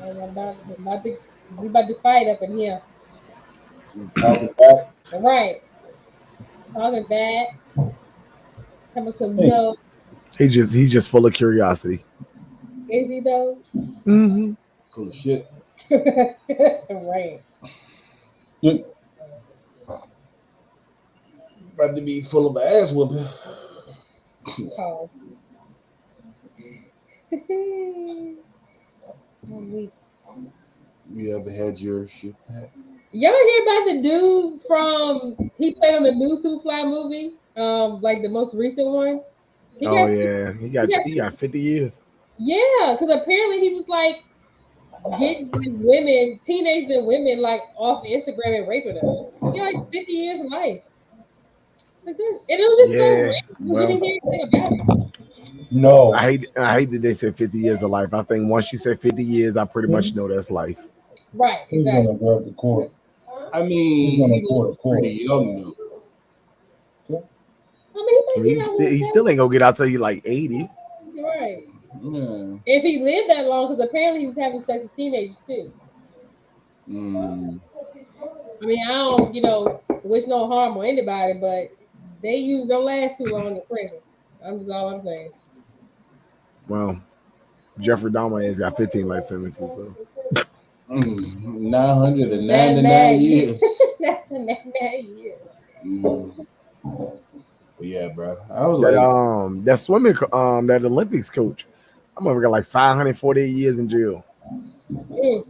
We about to fight up in here. Talking back. All right. Talking bad. Having some Hey, no. He's just full of curiosity. Is he though? Hmm. full of shit. Right. You about to be full of ass whooping. Oh. I'm weak. You ever had your shit back? Y'all hear about the dude from he played on the new Superfly movie? Like the most recent one. He Oh got yeah, he got he got 50 years. yeah, because apparently he was like getting like women, teenagers and women like off Instagram and raping them. He got like 50 years of life. Like this. And it was just so Yeah, random because you well, didn't hear anything about it. No. I hate that they said 50 years of life. I think once you say 50 years, I pretty much know that's life. Right, Who's exactly. gonna grab the cord? I Who's mean, gonna he was pretty young I mean, I he mean, might get out one he day. still ain't gonna get out till you like 80. Right. though. If he lived that long, because apparently he was having sex with teenagers too. Yeah. Mm. I mean, I don't, wish no harm on anybody, but they usually don't last too long in prison. I'm just all I'm saying. Well, Jeffrey Dahmer has got 15 life sentences. So 999 years. 999 years. Mm. But yeah, bro. I was that like, that swimming that Olympics coach, I'm gonna get like 548 years in jail. Mm.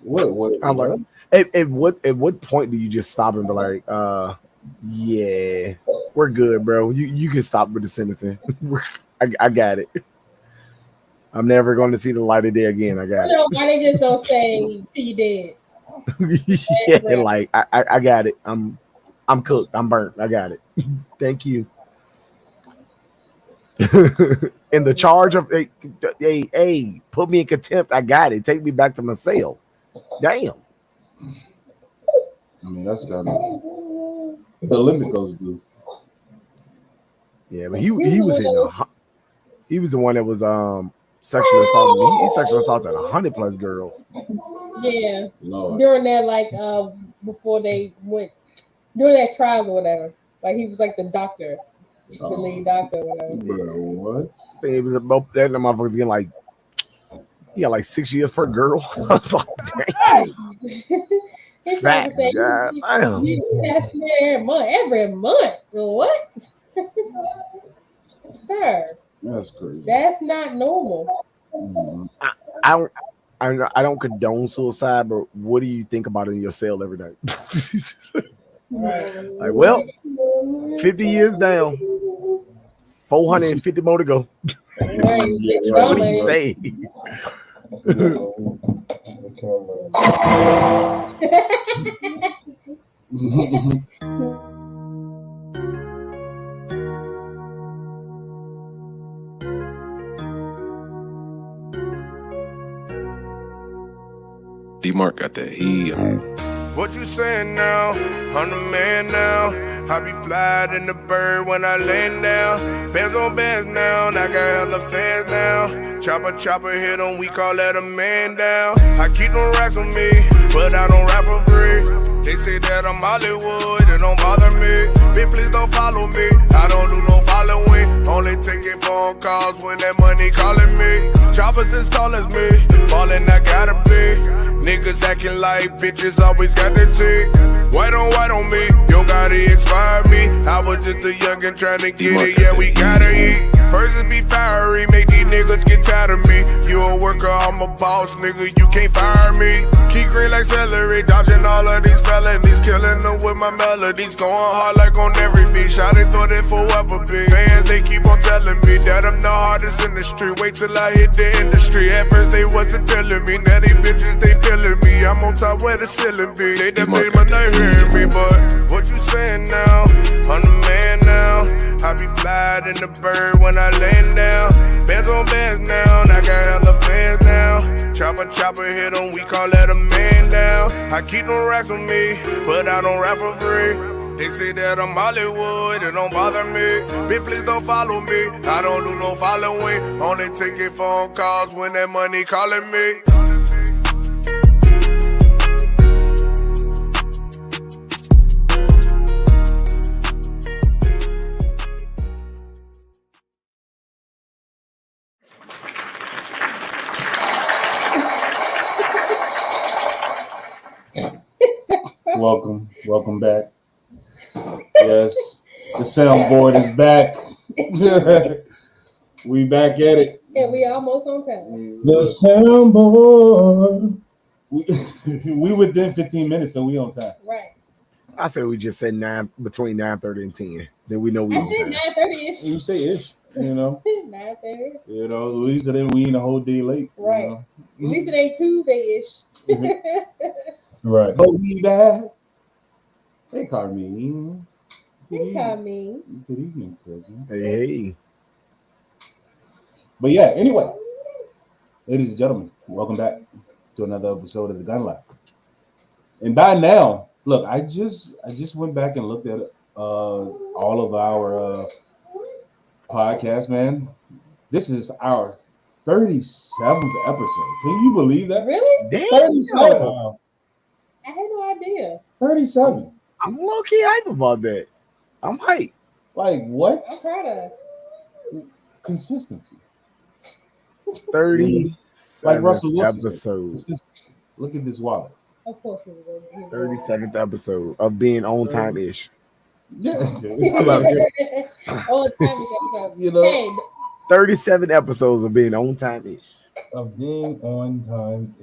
what? I'm like, What? at what point do you just stop and be like, yeah, we're good, bro. You can stop with the sentencing. I got it. I'm never going to see the light of day again. I got Why they just don't say till you dead? it. Yeah, like I got it. I'm cooked. I'm burnt. I got it. Thank you. In the charge of hey, put me in contempt. I got it. Take me back to my cell. Damn. I mean, that's kind of the limit goes to. Yeah, but he was he was the one that was sexually assaulted. He sexually assaulted 100 plus girls. Yeah. Lord. During that, before they went during that trial or whatever. Like he was like the doctor, the lead doctor or whatever. Bro, what? It was about that motherfuckers getting like he got like 6 years per girl. I was like, dang. Facts, God, damn. That's every month. What? Sir. That's crazy. That's not normal. I don't condone suicide, but what do you think about it in your cell every day? Like, well, 50 years down, 450 more to go. What do you say? D-Mark got that heat. What you saying now? I'm the man now. I be flying in the bird when I land down. Bands on bands now, I got hella fans now. Chopper hit 'em, we call that a man down. I keep them racks on me, but I don't rap for free. They say that I'm Hollywood, it don't bother me. Bitch, please don't follow me, I don't do no following. Only taking phone calls when that money calling me. Choppers as tall as me, ballin' I gotta be. Niggas acting like bitches always got the tick. White on me, yo gotta expire me. I was just a youngin' tryna get it, yeah we gotta eat. First it be fiery, make these niggas get tired of me. You a worker, I'm a boss, nigga, you can't fire me. Keep green like celery, dodging all of these felonies. Killing them with my melodies, going hard like on every beat. Shot it, thought it forever be. Fans, they keep on telling me that I'm the hardest in the street. Wait till I hit the industry. At first they wasn't feeling me, now these bitches, they feeling me. I'm on top where the ceiling be. They done made my night hearing me, but what you saying now? I'm the man now. I be flying in the bird when I land down. Bands on bands now, I got hella fans now. Chopper hit 'em, we call that a man down. I keep them racks on me, but I don't rap for free. They say that I'm Hollywood, it don't bother me. Bitch, please don't follow me. I don't do no following. Only taking phone calls when that money calling me. Welcome back. Yes, the soundboard is back. We back at it. And we almost on time. The soundboard. We within 15 minutes, so we on time. Right. I said we just said between 9:30 and 10. Then we know we I on said time. 9:30ish. You say ish, 9:30. At least then we ain't a whole day late. Right. At least it ain't Tuesday-ish. Right. But we back. Hey, Carmine. Hey, Carmine. Good evening, cousin. Hey. But yeah, anyway, ladies and gentlemen, welcome back to another episode of the Gun Line. And by now, look, I just went back and looked at all of our podcasts, man. This is our 37th episode. Can you believe that? Really? Damn. 37. I had no idea. 37. I'm low-key hype about that. I'm hype. Like what? I'm proud of us. Consistency. 37 Like Russell Wilson said, episode. consistency. Look at this wallet. Of course we will. 37th episode of being on time-ish. Yeah. I love it. All the time is You know. Hey, 37 episodes of being on time-ish. Of being on time.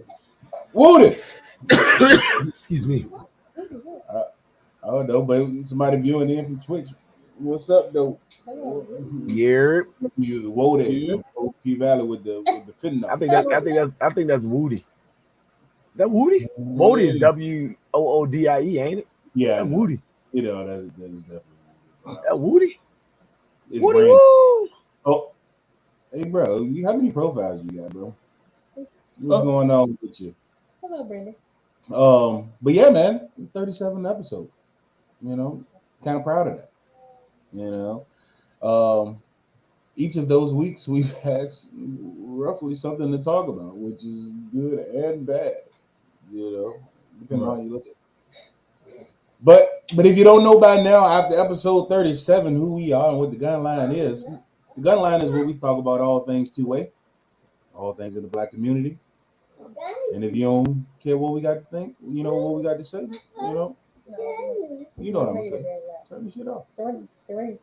Woody. Excuse me. I don't know, but somebody viewing in from Twitch. What's up, though? hello. Yeah. You Woody from P Valley with the fentanyl. I think that's Woody. That Woody? Woody is WOODIE, ain't it? Yeah, That Woody. You know that is definitely That Woody. it's Woody random. woo. Oh, hey, bro, how many profiles you got, bro? What's going on with you? Hello, Brandon. But yeah, man, 37 episode. Kind of proud of that. Each of those weeks we've had roughly something to talk about, which is good and bad. Depending on how you look at it. But if you don't know by now, after episode 37, who we are and what the Gun Line is, the Gun Line is where we talk about all things two-way, all things in the Black community. And if you don't care what we got to think, what we got to say, you know what I'm gonna say. Turn the shit off. Sorry.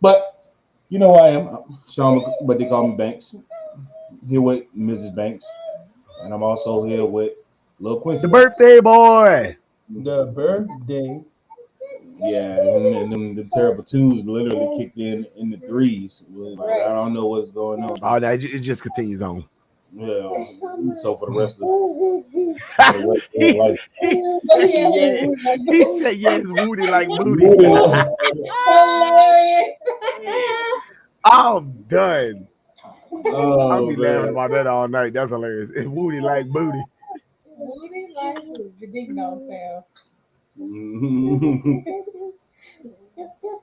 But you know who I am, Sean, but they call me Banks. Here with Mrs. Banks, and I'm also here with Lil Quincy. The birthday boy. The birthday. Yeah, and them the terrible twos literally kicked in the threes. I don't know what's going on. Oh, no, it just continues on. Yeah. So for the rest of He said, yes, Woody like booty. Hilarious. I'm done. I'll be man. laughing about that all night. That's hilarious. It's Woody like booty. Woody like the ding dong sound.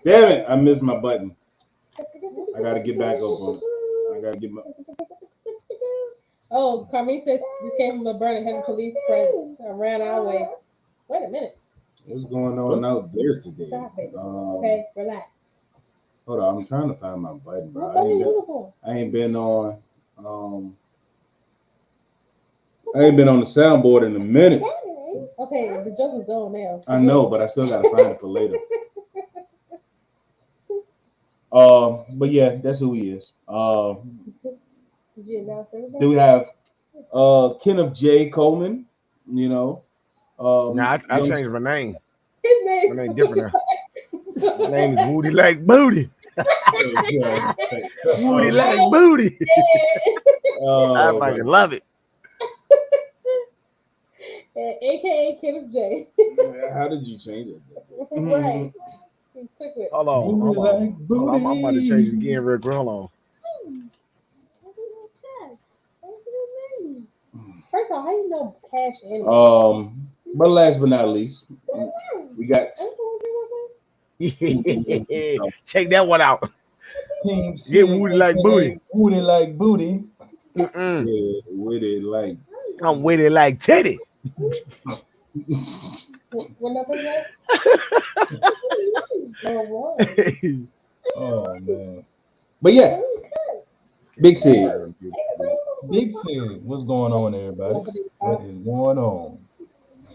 Damn it, I missed my button. I gotta get back up on it. I gotta get my Oh, Carmine says this came from LeBron and having police presence around our way. Wait a minute. what's going on out there today. Stop it. Okay, relax. Hold on, I'm trying to find my button, bro. What about the uniform? I ain't been on the soundboard in a minute. Okay, the joke is gone now. I know, but I still gotta find it for later. But yeah, that's who he is. Did you announce everybody? Then we have Kenneth J. Coleman, Nah, I changed my name. His name. My name different now. My name is Woody like booty. Woody like booty. I fucking love it. AKA Kenneth J. How did you change it? Right. He's quick with it. Hold on. I'm about to change it again real quick. Hold on. First of all, how you know Cash anyway? But last but not least, we got Check that one out. Team C. Get Woody like booty. Woody like booty. Mm-mm. Yeah, with it like. I'm with it like Teddy. What number is that? Oh man. But yeah, Big Sid. Big Sid. What's going on, everybody? What is going on?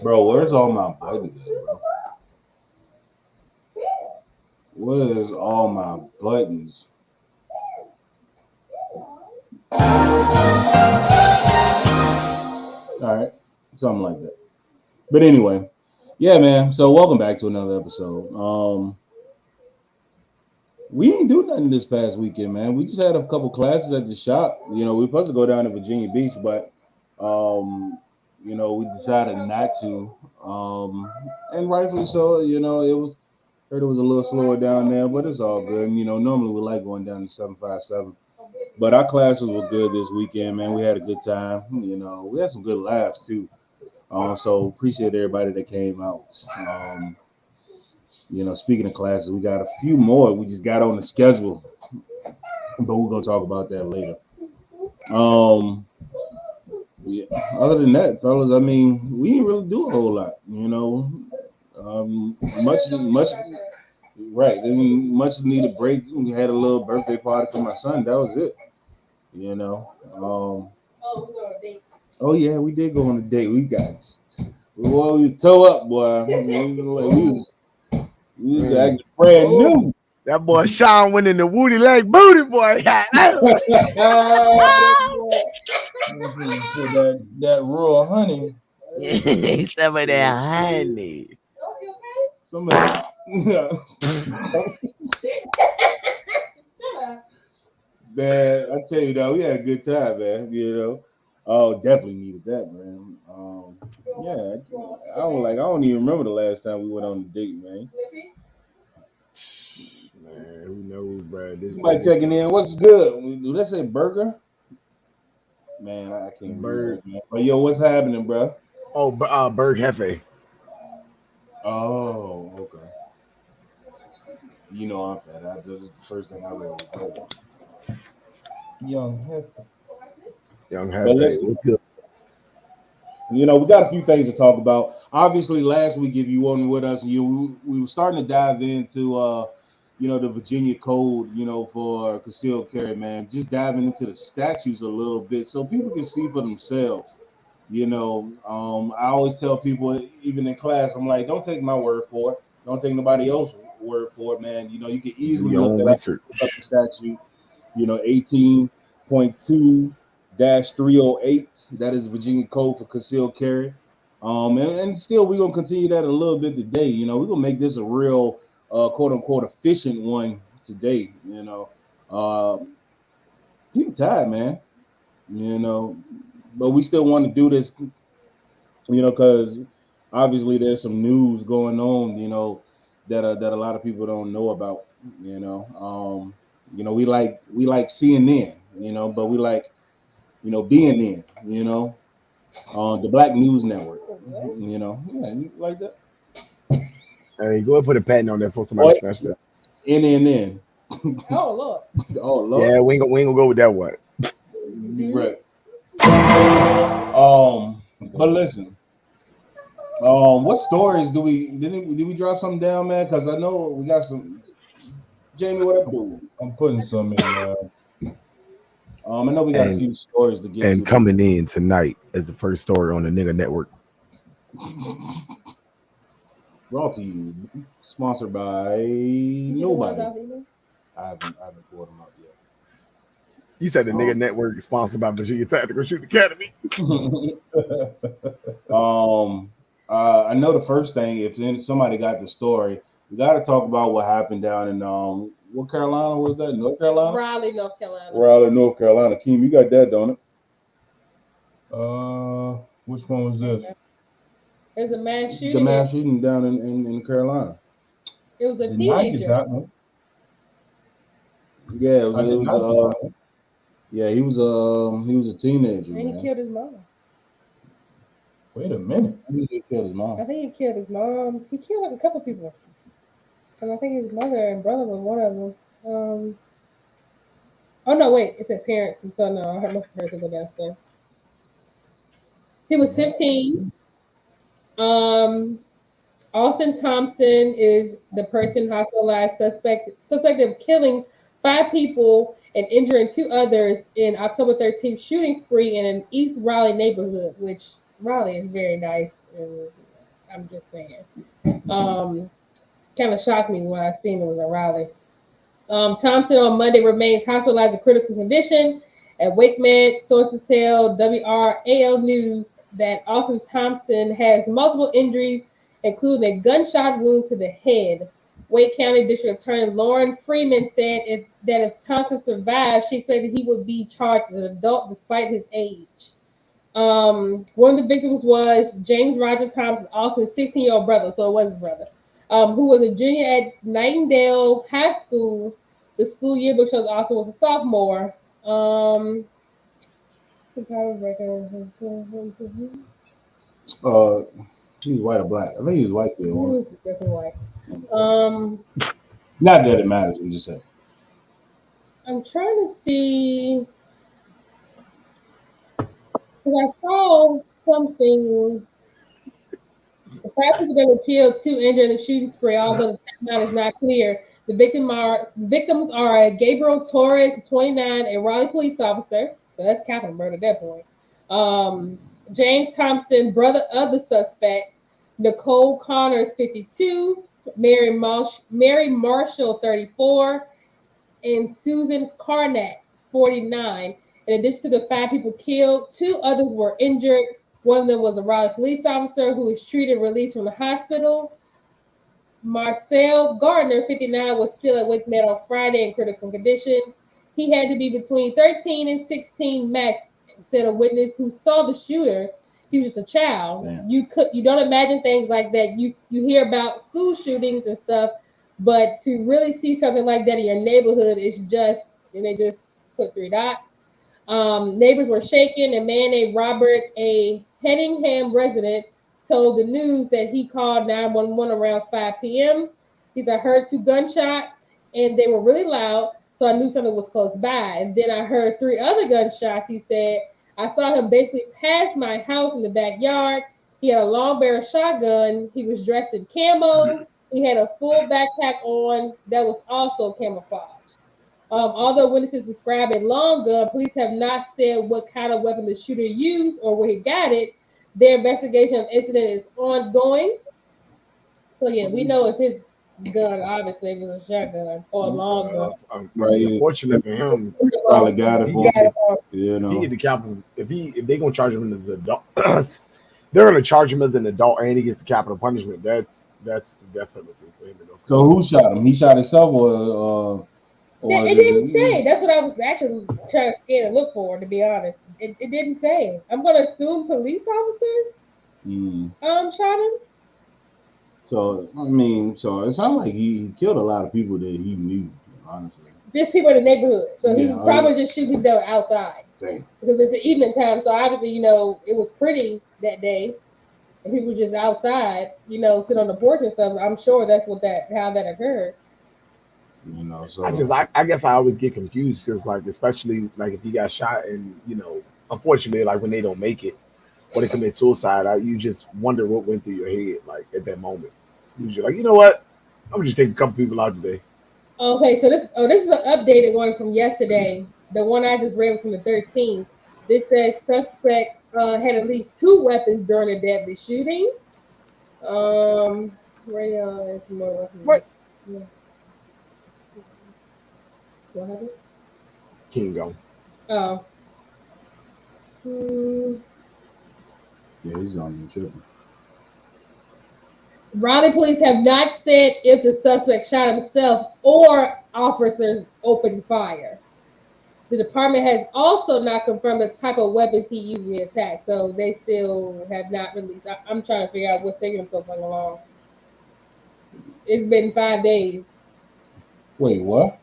Bro, where's all my buttons at, bro? Where's all my buttons? All right, something like that. But anyway, yeah, man. So welcome back to another episode. We ain't do nothing this past weekend, man. We just had a couple classes at the shop. You know, we were supposed to go down to Virginia Beach, but you know, we decided not to. And rightfully so. You know, heard it was a little slower down there, but it's all good. And, you know, normally we like going down to 757. But our classes were good this weekend, man. We had a good time. You know, we had some good laughs too. So appreciate everybody that came out. You know, speaking of classes, we got a few more. We just got on the schedule, but we're gonna talk about that later. Yeah, other than that, fellas, I mean, we didn't really do a whole lot. You know, much, right? Didn't much needed break. We had a little birthday party for my son. That was it. You know. Oh yeah, we did go on a date. We toe up, boy. We was acting brand new. That boy Sean went in the Woody like booty boy. that raw honey. Some of that honey. Some of that. Man, I tell you though, we had a good time, man. You know, oh, definitely needed that, man. Yeah, I don't even remember the last time we went on a date, man. Man, who knows, bro? Somebody checking in. What's good? Do they say burger? Man, I can't remember. But yo, what's happening, bro? Oh, Berg Hefe. Oh, okay. You know I'm fat. This is the first thing I read. Young Hefe. What's good? You know, we got a few things to talk about. Obviously, last week, if you weren't with us, we were starting to dive into, you know, the Virginia Code, you know, for concealed carry, man. Just diving into the statutes a little bit so people can see for themselves. You know, I always tell people, even in class, I'm like, don't take my word for it. Don't take nobody else's word for it, man. You know, you can easily look at the statute, you know, 18.2-308. That is Virginia Code for concealed carry. And still, we're going to continue that a little bit today. You know, we're going to make this a real, quote unquote, efficient one today. You know, people tired, man. You know, but we still want to do this, you know, because obviously there's some news going on, you know, that a lot of people don't know about. You know, we like CNN, you know, but we like, you know, being in, you know, the Black News Network, you know, yeah, you like that. Hey, go ahead and put a patent on that for somebody to snatch that. NNN. Oh Lord. Oh Lord. Yeah, we ain't gonna go with that one. Right. But listen. What stories did we drop something down, man? Because I know we got some. Jamie, what up, dude? I'm putting some in. I know we got a few stories to get. And coming in tonight as the first story on the Nigga Network. Brought to you, sponsored by nobody. I haven't pulled them up yet. You said the Nigga Network is sponsored by Virginia Tactical Shooting Academy. I know the first thing, if somebody got the story, we got to talk about what happened down in what Carolina was that? North Carolina? Raleigh, North Carolina. Raleigh, North Carolina. Keem, you got that, don't it? Which one was this? It was a mass shooting. The mass shooting down in Carolina. It was a teenager. Yeah, it was. Yeah, he was a teenager. And he killed his mother. Wait a minute. He just killed his I mom. think he killed his mom. He killed like a couple people. And I think his mother and brother was one of them. Oh no, wait, it said parents and son. No, I must have heard something else there. He was 15. Um, Austin Thompson is the person hospitalized suspected of killing 5 people and injuring 2 others in October 13th shooting spree in an East Raleigh neighborhood, which Raleigh is very nice. I'm just saying. Um, Kind of shocked me when I seen it was in Raleigh. Thompson on Monday remains hospitalized in critical condition at WakeMed. Sources tell WRAL News that Austin Thompson has multiple injuries, including a gunshot wound to the head. Wake County District Attorney Lauren Freeman said that if Thompson survived, she said that he would be charged as an adult despite his age. One of the victims was James Roger Thompson, Austin's 16-year-old brother, so it was his brother, who was a junior at Nightingale High School. The school yearbook shows Austin was a sophomore. He's white or black. I think he was white He there. was definitely white. Not that it matters. I'm just saying. I'm trying to see because I saw something. The 5 people that were killed, 2 injured in the shooting spree, although the timeline is not clear. The victims are Gabriel Torres, 29, a Raleigh police officer. So that's capital murder at that point. James Thompson, brother of the suspect. Nicole Connors, 52. Mary Marshall, 34. And Susan Carnax, 49. In addition to the 5 people killed, 2 others were injured. One of them was a Raleigh police officer who was treated and released from the hospital. Marcel Gardner, 59, was still at WakeMed on Friday in critical condition. He had to be between 13 and 16 max, said a witness who saw the shooter. He was just a child. Damn. You don't imagine things like that. You hear about school shootings and stuff, but to really see something like that in your neighborhood is just, and they just put 3 dots. Neighbors were shaken. A man named Robert, a Hedingham resident, told the news that he called 911 around 5 p.m. He said, I heard 2 gunshots and they were really loud, so I knew something was close by. And then I heard 3 other gunshots. He said, I saw him basically pass my house in the backyard. He had a long barrel shotgun. He was dressed in camo. He had a full backpack on that was also camouflage. Although witnesses describe a long gun, police have not said what kind of weapon the shooter used or where he got it. Their investigation of the incident is ongoing. So yeah, we know it's his gun. Obviously, it was a shotgun or a long gun. Right. Fortunate for him, Probably got it for him. You he know. get the capital. If they gonna charge him as an adult, they're gonna charge him as an adult, and he gets the capital punishment. That's the death penalty for him. So who shot him? He shot himself or It didn't say. That's what I was actually trying to scan and look for, to be honest. It didn't say. I'm gonna assume police officers shot him. So I mean, so it sounds like he killed a lot of people that he knew, honestly. Just people in the neighborhood. So he Yeah, probably just shoot people that were outside. Dang. Because it's an evening time, so obviously, it was pretty that day. And people just outside, sit on the porch and stuff. I'm sure that's how that occurred. You know, so I guess I always get confused because, like, especially like if you got shot and unfortunately, like when they don't make it or they commit suicide, you just wonder what went through your head, like at that moment. You're like, you know what? I'm gonna just take a couple people out today. Okay, so this is an updated one from yesterday. The one I just read was from the 13th. This says suspect had at least 2 weapons during a deadly shooting. Radio is more weapons. What? Yeah. What happened? King go. Oh. yeah, he's on the trip. Raleigh police have not said if the suspect shot himself or officers opened fire. The department has also not confirmed the type of weapons he used in the attack, so they still have not released. I'm trying to figure out what's taking him so fucking long. It's been 5 days. Wait, what?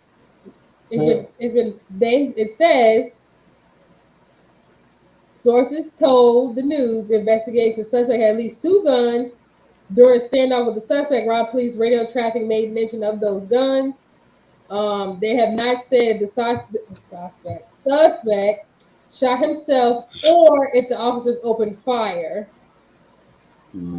It's been days. It says Sources told the news investigators the suspect had at least 2 guns. During a standoff with the suspect, Rob Police radio traffic made mention of those guns. They have not said the suspect shot himself or if the officers opened fire. His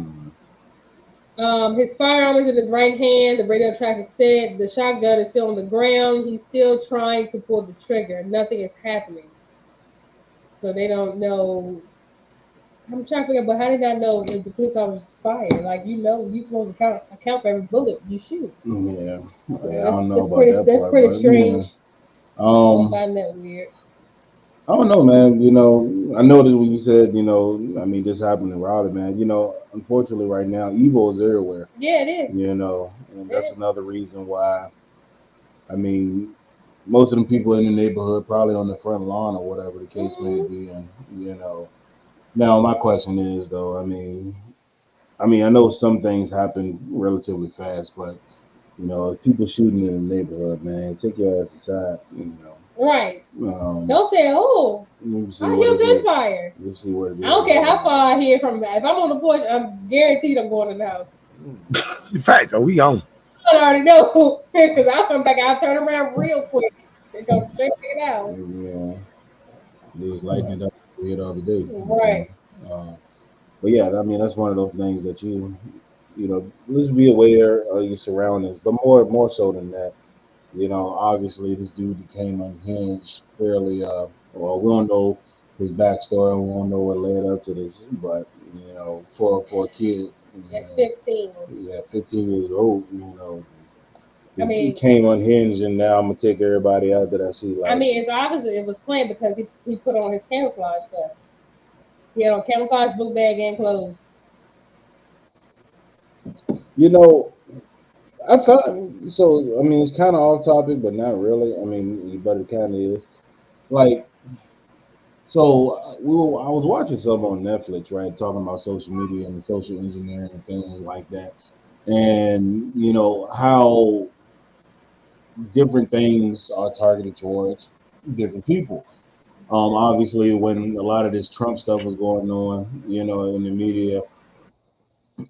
firearm is in his right hand. The radio traffic said the shotgun is still on the ground. He's still trying to pull the trigger. Nothing is happening. So they don't know. I'm trying to figure out, but how did I know if the police officers fired? Like, you're supposed to account for every bullet you shoot. Yeah, So I don't know about pretty, that that's part, pretty but, strange. Yeah. I find that weird. I don't know, man. I know that when you said, I mean, this happened in Raleigh, man. Unfortunately, right now, evil is everywhere. Yeah, it is. And that's another reason why. I mean, most of them people in the neighborhood probably on the front lawn or whatever the case may be, and Now, my question is, though, I mean, I know some things happen relatively fast, but if people shooting in the neighborhood, man, take your ass aside, Right. Don't say, "Oh, I hear gunfire." We'll see what it is. I don't care how far I hear from that. If I'm on the porch, I'm guaranteed I'm going in the house. Facts. Are we on? I already know because I'll come back. I'll turn around real quick and go straight to the house. Yeah, they was lighting it up the other day. Right. But yeah, I mean, that's one of those things that let's be aware of your surroundings, but more so than that, obviously this dude became unhinged fairly. Well, we don't know his backstory, and we don't know what led up to this, but for a kid, that's 15. Yeah, 15 years old, he came unhinged, and now I'm gonna take everybody out that I see. Like, it's obvious it was planned because he put on his camouflage stuff. He had on camouflage, book bag, and clothes. I thought so. I mean, it's kind of off topic, but not really. I mean, but it kind of is. Like, so I was watching some on Netflix, right, talking about social media and social engineering and things like that, and how different things are targeted towards different people. Obviously, when a lot of this Trump stuff was going on, in the media,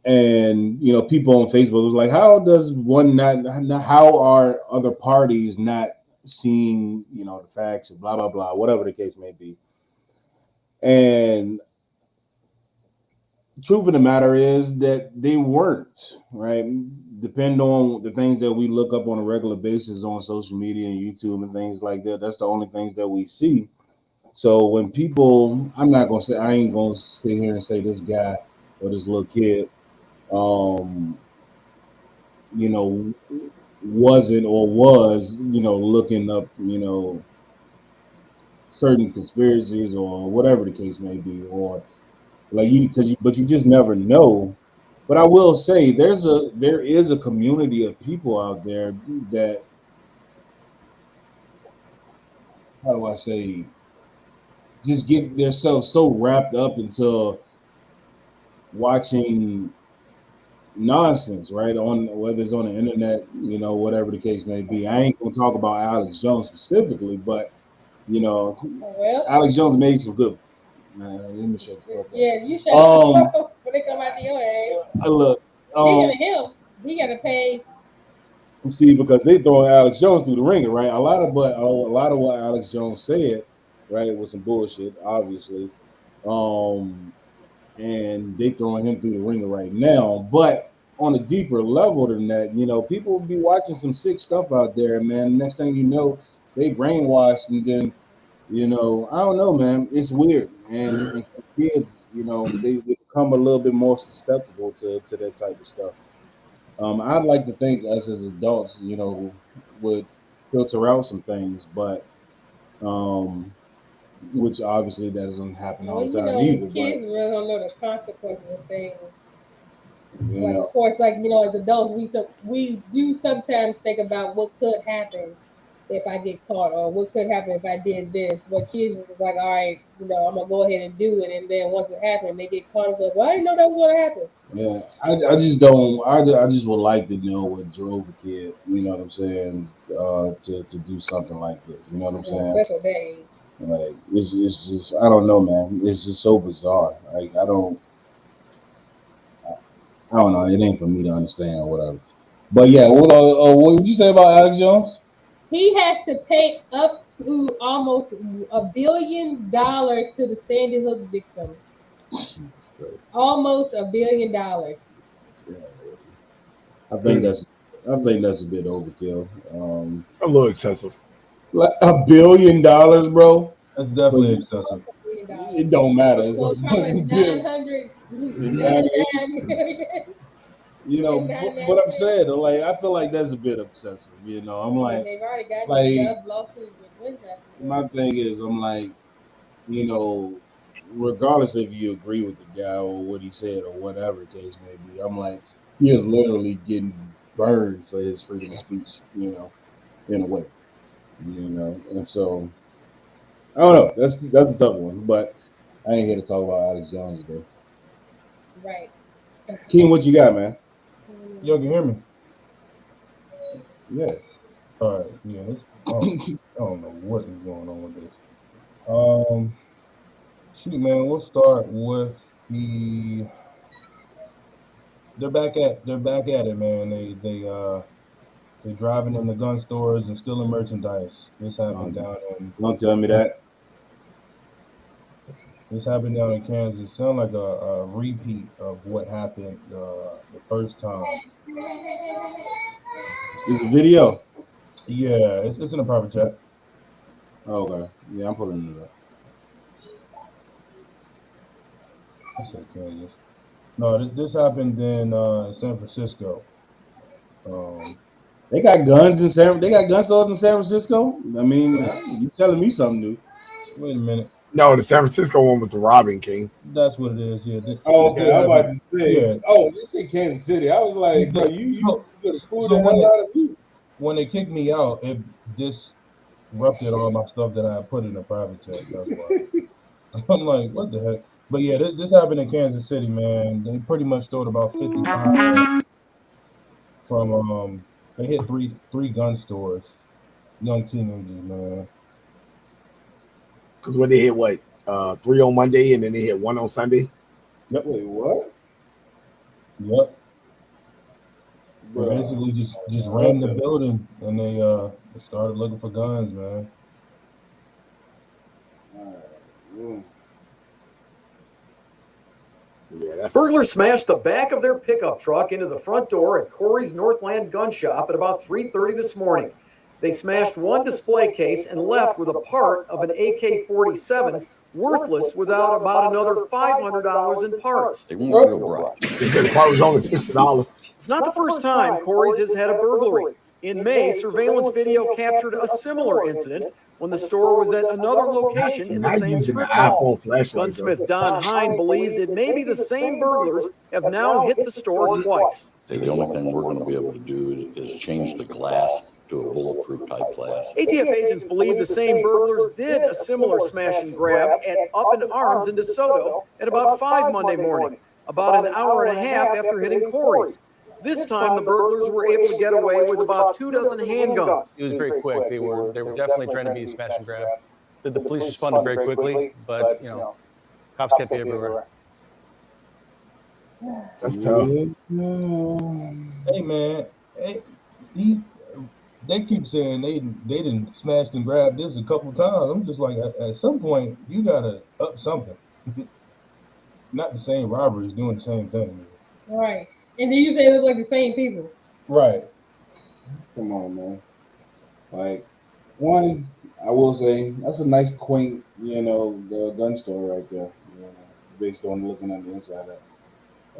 and people on Facebook was like, how does one not? How are other parties not seeing the facts and blah blah blah, whatever the case may be? And the truth of the matter is that they weren't, right? Depend on the things that we look up on a regular basis on social media and YouTube and things like that. That's the only things that we see. So when people, I ain't gonna sit here and say this guy or this little kid, wasn't or was, looking up, certain conspiracies or whatever the case may be, or like but you just never know. But I will say there is a community of people out there that, how do I say, just get themselves so wrapped up into watching nonsense, right? On whether it's on the internet, whatever the case may be. I ain't gonna talk about Alex Jones specifically, but Alex Jones made some good. Man, let me shut the fuck up. Yeah, you shut up when they come out to your ass. Look, he gotta pay. See, because they throwing Alex Jones through the ringer, right? A lot of what Alex Jones said, right, was some bullshit, obviously. And they throwing him through the ringer right now. But on a deeper level than that, people will be watching some sick stuff out there, man. Next thing you know, they brainwashed, and then, I don't know, man. It's weird. And for kids, they become a little bit more susceptible to that type of stuff. I'd like to think us as adults, would filter out some things, but which obviously that doesn't happen all the time either. Kids really don't know the consequences of things. Yeah. Like, of course, like, as adults, we do sometimes think about what could happen if I get caught, or what could happen if I did this. But kids is like, all right, I'm gonna go ahead and do it, and then once it happens, they get caught. Like, well, I didn't know that was gonna happen. Yeah, I just don't. I just would like to know what drove a kid. You know what I'm saying? To do something like this. You know what I'm saying? Especially that age. Like it's just I don't know, man. It's just so bizarre. Like I don't know. It ain't for me to understand or whatever. But yeah, what would you say about Alex Jones? He has to pay up to almost $1 billion to the Sandy Hook victims. Almost $1 billion. I think that's I think that's a bit overkill. A little excessive. Like $1 billion, bro. That's definitely excessive. It don't matter. So It's probably $1 billion. 900. You know what I'm saying. Though, like I feel like that's a bit excessive. You know, I'm like, they've already got like lawsuits with Winchester. my thing is, I'm like, you know, regardless if you agree with the guy or what he said or whatever the case may be, I'm like, he is literally getting burned for his freedom of speech. You know, in a way. You know, and so I don't know. That's a tough one, but I ain't here to talk about Alex Jones today. Right. King, what you got, man? Y'all can hear me? Yeah. All right. Yeah. I don't know what is going on with this. Shoot, man. We'll start with the. They're back at it, man. They're driving in the gun stores and stealing merchandise. This happened down in. Don't tell me that. This happened down in Kansas. Sound like a repeat of what happened the first time. It's a video. Yeah, it's in a private chat. Oh, okay. Yeah, I'm putting it up. I said Kansas. No, this happened in San Francisco. They got guns in They got gun stores in San Francisco. I mean, you telling me something new? Wait a minute. No, the San Francisco one was the robbing, King. That's what it is. Yeah. Okay. I'm about to say. Yeah. Oh, you say Kansas City? I was like, bro, you could have pulled the hell out of me. When they kicked me out, it disrupted all my stuff that I had put in the private chat. That's why. I'm like, what the heck? But yeah, this happened in Kansas City, man. They pretty much stole about 55 from they hit three gun stores, young teenagers, man. Because when they hit what 3 on Monday and then they hit 1 on Sunday. Yep. Wait, what? Yep. They basically just ran the building and they started looking for guns, man. Yeah, Burglars smashed the back of their pickup truck into the front door at Corey's Northland Gun Shop at about 3:30 this morning. They smashed one display case and left with a part of an AK-47, worthless without about another $500 in parts. They weren't real bright. They said the part was only $60. It's not the first time Corey's has had a burglary. In May, surveillance video captured a similar incident when the store was at another location in the same strip mall. Gunsmith Don Hine believes it may be the same burglars have now hit the store twice. The only thing we're going to be able to do is change the glass to a bulletproof type glass. ATF agents believe the same burglars did a similar smash and grab at Up in Arms in DeSoto at about 5 Monday morning, about an hour and a half after hitting Corey's. This time, the burglars were able to get away with about 24 handguns. It was very quick. They were definitely trying to be a smash and grab. The police responded very quickly, but you know, cops can't be everywhere. That's tough. Hey man, they keep saying they didn't smash and grab this a couple times. I'm just like, at some point you gotta up something. Not the same robberies doing the same thing. Right. And then you say it look like the same people. Right. Come on, man. Like, one, I will say that's a nice, quaint, the gun store right there. Based on looking on the inside of it.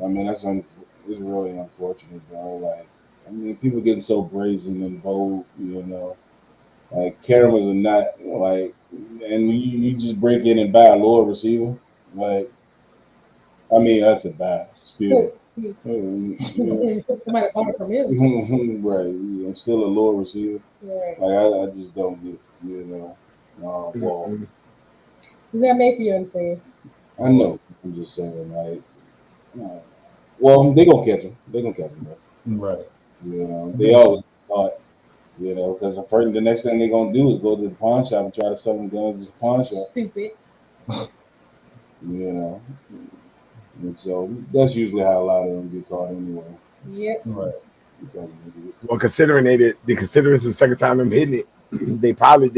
I mean, it's really unfortunate, bro. Like, I mean, people getting so brazen and bold, like cameras are not like, and you just break in and buy a lower receiver. Like, I mean, that's a bad still. Somebody bought it from him. Right, and still a lower receiver. Right. Like I just don't get, well. Does that make you understand? I know. I'm just saying, like, well, they gonna catch him. They gonna catch him, bro. Right. They always caught. You know, because the next thing they're gonna do is go to the pawn shop and try to sell them guns at the pawn shop. Stupid. You know, and so that's usually how a lot of them get caught anyway. Yep. Right. Well, considering considering it's the second time them hitting it, they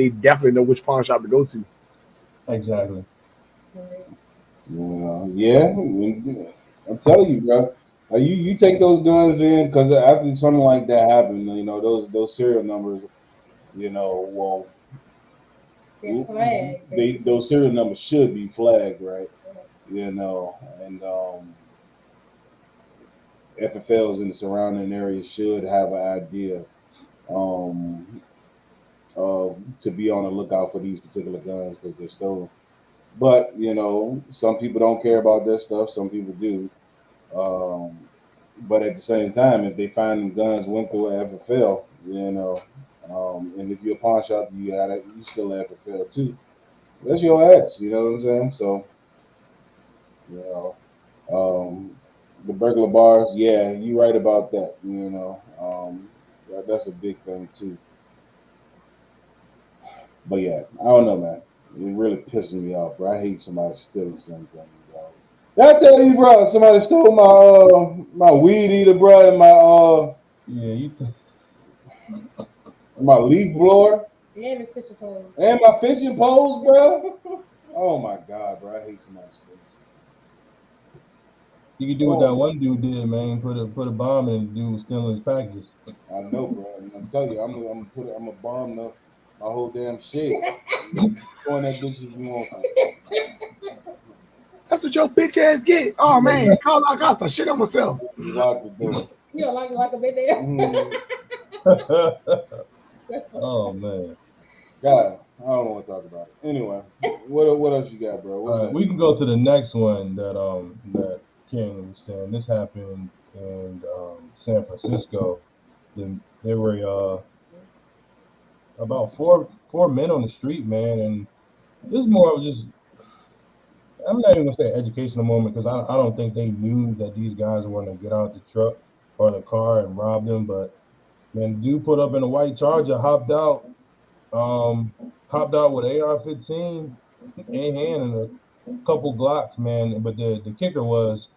definitely know which pawn shop to go to. Exactly. Yeah, I'm telling you, bro. You take those guns in because after something like that happened, you know those serial numbers, you know, well, They're flagged. those serial numbers should be flagged, right? You know, and FFLs in the surrounding area should have an idea to be on the lookout for these particular guns because they're stolen. But you know, some people don't care about that stuff. Some people do. But at the same time, if they find them guns went through an FFL, you know, and if you're a pawn shop, you still FFL too. That's your ass. You know what I'm saying? So, you know, the burglar bars, yeah, you're right about that. You know, that's a big thing too. But yeah, I don't know, man. It really pisses me off, bro. I hate somebody stealing something. Did I tell you, bro? Somebody stole my weed eater, bro, and my leaf blower. And his fishing pole. And my fishing poles, bro. Oh my god, bro! I hate somebody stealing. You can do what that one dude did, man. Put a bomb in the dude stealing his packages. I know, bro. And I'm telling you, I'm gonna bomb my whole damn shit. Going that bitch if you want. That's what your bitch ass get. Oh man, call out cops. I shit on myself. Lock the door. You don't like a bit there. Oh man. God, I don't want to talk about it. Anyway, what else you got, bro? We can go to the next one that Ken was saying. This happened in San Francisco. There were about four men on the street, man, and this is more of just. I'm not even gonna say educational moment because I don't think they knew that these guys were gonna get out the truck or the car and rob them. But man, the dude put up in a white Charger, hopped out with AR-15 in hand and a couple Glocks, man. But the kicker was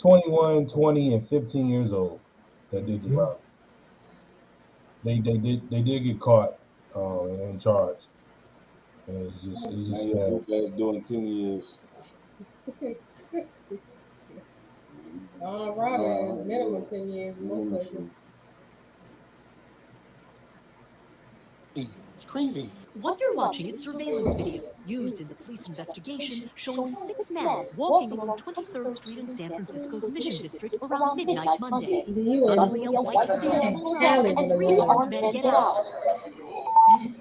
21, 20, and 15 years old that did the robbery. They did get caught and charged. And it's just doing 10 years. Robin, minimum 10 years. It's crazy. What you're watching is surveillance video used in the police investigation showing 6 men walking along 23rd Street in San Francisco's Mission District around midnight Monday. Suddenly, a white sedan pulls up and 3 armed men get out.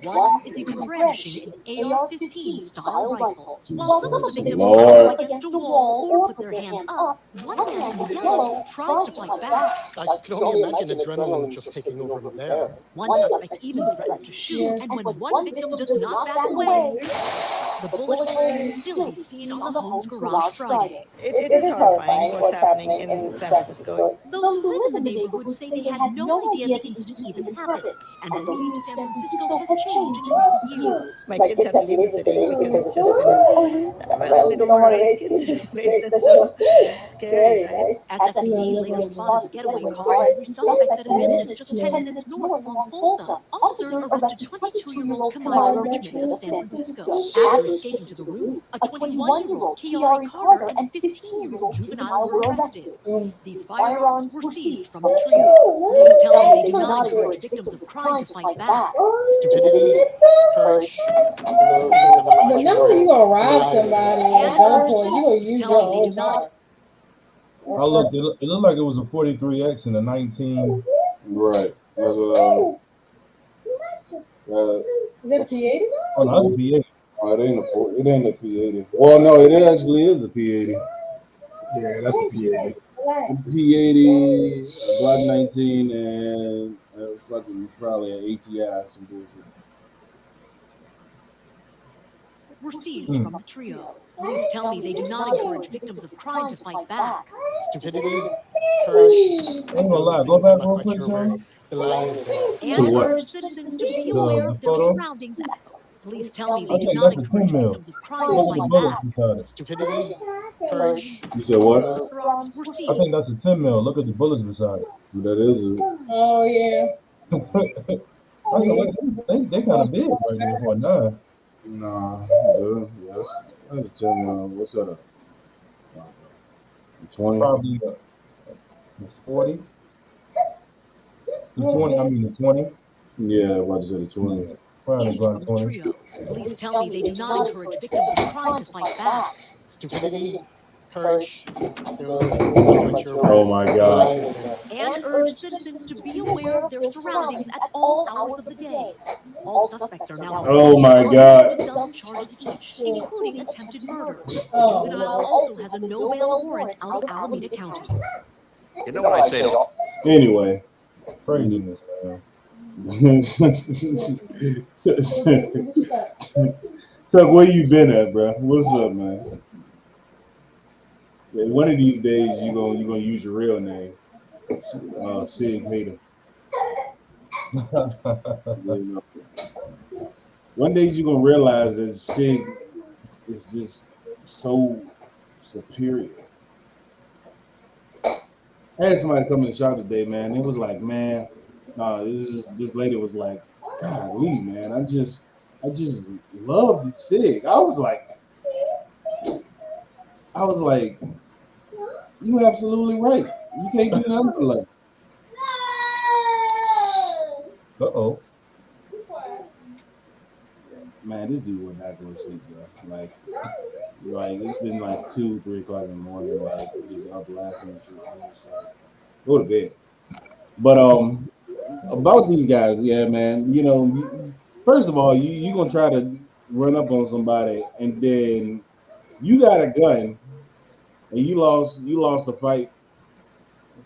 One is even brandishing an AR-15 style rifle. While some of the victims lie against a wall or put their hands up, one man in yellow tries to fight back. I can only imagine adrenaline just taking over from there. One suspect even threatens to shoot, and when one victim does not back away, the bullet can still be seen on the home's garage Friday. It is horrifying what's happening in San Francisco. Those who live in the neighborhood say they had no idea the incident even happened, and believe San Francisco has changed in recent years. My kids have to leave the city because it's just my little Morris kids in a place that's so scary, right? SFPD later spotted the getaway car and 3 suspects at a business just 10 minutes north along Folsom. Officers arrested 22-year-old Kamila Richmond of San Francisco. After escaping to the roof, a 21-year-old Kiari Carter and 15-year-old juvenile were arrested. These firearms were seized from the trio. Police tell me they do not encourage victims of crime to fight back. Stupidity, courage. The number you gonna rob somebody at gunpoint, you gonna use your own car. I looked. It looked like it was a 43X and a 19. Right. That's what Is that a P80? Oh, no, that's a P80. Oh, it ain't a P80. Well, no, it actually is a P80. Yeah, that's a P80. P80, a Glock 19, and fucking probably an ATI, some bullshit. Were seized from the trio. Police tell me they do not encourage victims of crime to fight back. Stupidity, Courage. ain't gonna lie. Go back real quick, John. The line is there. And what? urge citizens to be aware The of their photo? surroundings. Police tell me I they do think not that's a 10 encourage mil. victims of crime to Look at the fight bullets back. beside it. Stupidity. Courage. You said what? Firearms were I seized. think that's a 10 mil. Look at the bullets beside it. That is it. Oh yeah. I said, wait, they kind of big right there for a 9. Nah, yes. I had to tell you, what's that? 20? Probably 40. The 20, I mean the 20. Yeah, about to say the 20. Probably Here's from about the 20. trio. Police tell me they do not encourage victims of crime to fight back. Stupidity. Courage. Oh my The God. line is there. And urge citizens to be aware of their surroundings at all hours of the day. All suspects are now Oh my God. a dozen charges each, including attempted murder. The juvenile also has a no bail warrant out of Alameda County. You know what I say to Anyway. Craziness, man. Tuck, where you been at, bro? What's up, man? Yeah, one of these days you gonna use your real name, Sig Hater. You know. One day you're gonna realize that Sig is just so superior. I had somebody come in the shop today, man. It was like, man, this lady was like, golly, man, I just love Sig. I was like, you absolutely right. You can't do nothing but like. Uh-oh. Man, this dude would not go to sleep, bro. Like it's been like 2, 3 o'clock in the morning, like just up laughing and shit. Go to bed. But about these guys, yeah, man. You know, first of all, you gonna try to run up on somebody, and then you got a gun, and you lost the fight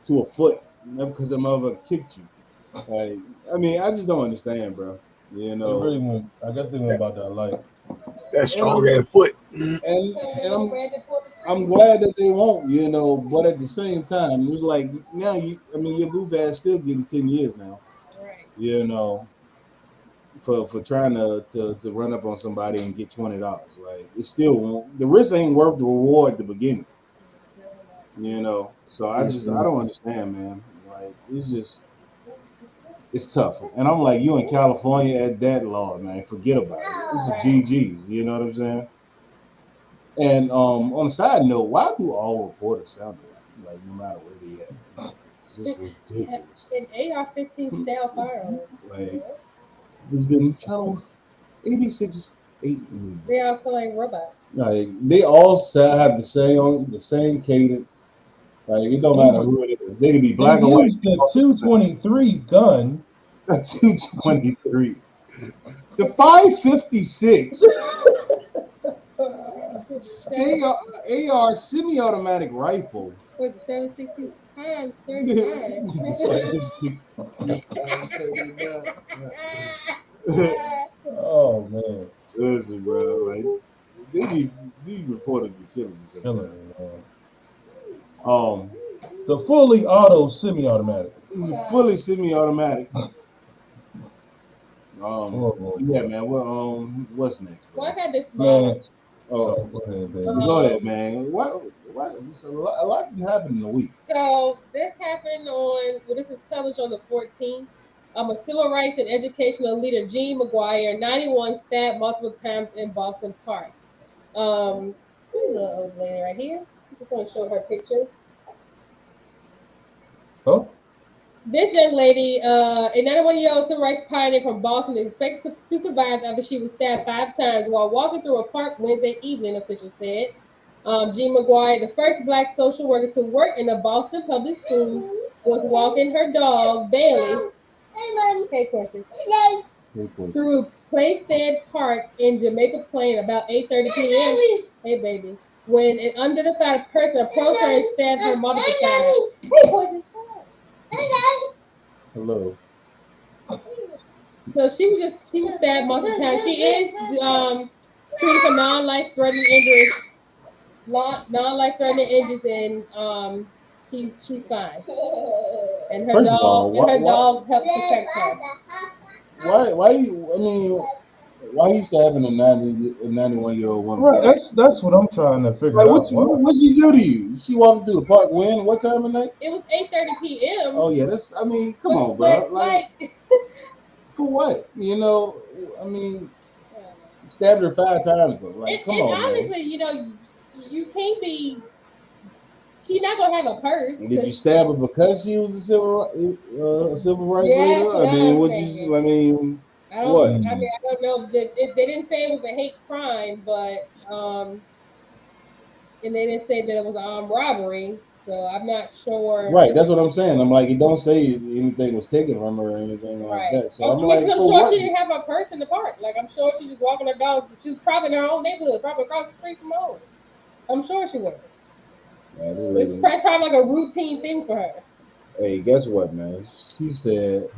to a foot because the mother kicked you. Like, I mean, I just don't understand, bro. You know, They really went, I guess they went about that life. That strong ass foot. And I'm glad that they won't, you know, but at the same time, it was like now your goof ass still getting 10 years now. Right. You know, for trying to run up on somebody and get $20. Like it still the risk ain't worth the reward at the beginning. You know, so I don't understand, man. Like it's tough. And I'm like, you in California at that law, man. Forget about it. This is GG's, you know what I'm saying? And on a side note, why do all reporters sound like no matter where they at? It's just ridiculous. An AR-15 style firearm. Like there's been channel 86, 8. They all sound like robots. Like they all have the same cadence. Like it don't matter who it is. They can be black or white. The 223 gun. The 223. The 556. AR semi-automatic rifle. With 760 times 39. Oh man. Listen, bro. Like these reporters be killing themselves. The fully auto semi-automatic. Fully semi-automatic. Yeah, man. Well, what's next? Well, I got this Man. Go ahead, baby. Go ahead, man. What? A lot can happen in a week. So this happened this is published on the 14th. A civil rights and educational leader, Jean McGuire, 91, stabbed multiple times in Boston Park. Who's the old lady right here? I just want to show her picture. Oh. This young lady, a 91-year-old civil rights pioneer from Boston, is expected to survive after she was stabbed 5 times while walking through a park Wednesday evening, officials said. Jean McGuire, the first Black social worker to work in a Boston public school, was walking her dog, Bailey, through Playstead Park in Jamaica Plain about 8:30 p.m. Hey, baby. When an unidentified person approached her and stabbed her multiple times. Hello. So she was stabbed multiple times. She is treated for non-life threatening injuries, and She's fine, and her First of dog all, and her dog helps protect her. why you? I mean, why you stabbing a 91-year-old woman? Right, that's what I'm trying to figure Like, out. what she do to you? She walking through the park when? What time of night? It was 8:30 p.m. Oh yeah, that's. I mean, come on, bro. Like, for what? You know, I mean, stabbed her 5 times though. Like, come on, honestly, man. you know, you can't be. She's not gonna have a purse. Did you stab her because she was a civil rights leader? I mean, what you? I mean, I don't. what? I mean, I don't know. They didn't say it was a hate crime, but and they didn't say that it was an armed robbery. So I'm not sure. Right, that's what I'm saying. I'm like, it don't say anything was taken from her or anything like that. So I'm like, I'm for sure what? she didn't have a purse in the park. Like I'm sure she was walking her dog. She was probably in her own neighborhood, probably across the street from home. I'm sure she was. Yeah, It's probably like a routine thing for her. Hey, guess what, man? She said